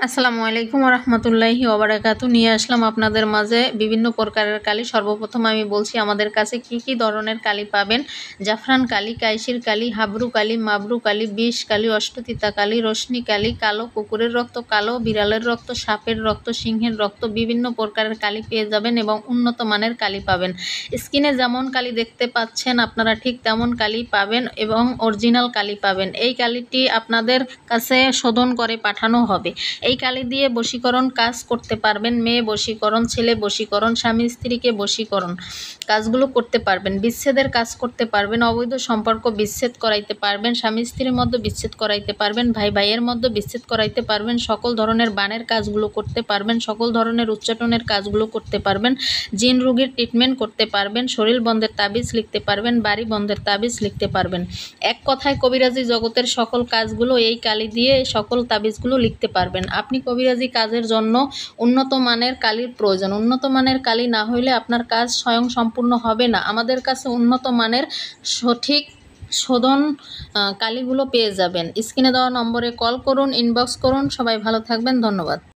আসসালামু আলাইকুম রহমতুল্লাহি ওবারাকাতু। নিয়ে আসলাম আপনাদের মাঝে বিভিন্ন প্রকারের কালি। সর্বপ্রথম আমি বলছি আমাদের কাছে কি কি ধরনের কালি পাবেন। জাফরান কালি, কাইশির কালি, হাবরু কালি, মাবরু কালি, বিষ কালি, অষ্টতিতা কালি, রশ্মি কালি, কালো কুকুরের রক্ত, কালো বিড়ালের রক্ত, সাপের রক্ত, সিংহের রক্ত, বিভিন্ন প্রকারের কালি পেয়ে যাবেন এবং উন্নত মানের কালি পাবেন। স্কিনে যেমন কালি দেখতে পাচ্ছেন আপনারা ঠিক তেমন কালি পাবেন এবং অরিজিনাল কালি পাবেন। এই কালিটি আপনাদের কাছে শোধন করে পাঠানো হবে। এই কালি দিয়ে বশীকরণ কাজ করতে পারবেন। মেয়ে বশীকরণ, ছেলে বশীকরণ, স্বামী স্ত্রীকে বশীকরণ কাজগুলো করতে পারবেন। বিচ্ছেদের কাজ করতে পারবেন। অবৈধ সম্পর্ক বিচ্ছেদ করাইতে পারবেন। স্বামী স্ত্রীর মধ্যে বিচ্ছেদ করাইতে পারবেন। ভাই ভাইয়ের মধ্যে বিচ্ছেদ করাইতে পারবেন। সকল ধরনের বানের কাজগুলো করতে পারবেন। সকল ধরনের উচ্চাটনের কাজগুলো করতে পারবেন। জিন রোগীর ট্রিটমেন্ট করতে পারবেন। শরীর বন্ধের তাবিজ লিখতে পারবেন। বাড়ি বন্ধের তাবিজ লিখতে পারবেন। এক কথায় কবিরাজি জগতের সকল কাজগুলো এই কালি দিয়ে সকল তাবিজগুলো লিখতে পারবেন। আপনি কবিরাজি কাজের জন্য উন্নত মানের কালির প্রয়োজন। উন্নত মানের কালি না হইলে আপনার কাজ স্বয়ং সম্পূর্ণ হবে না। আমাদের কাছে উন্নত মানের সঠিক শোধন কালিগুলো পেয়ে যাবেন। স্ক্রিনে দেওয়া নম্বরে কল করুন, ইনবক্স করুন। সবাই ভালো থাকবেন। ধন্যবাদ।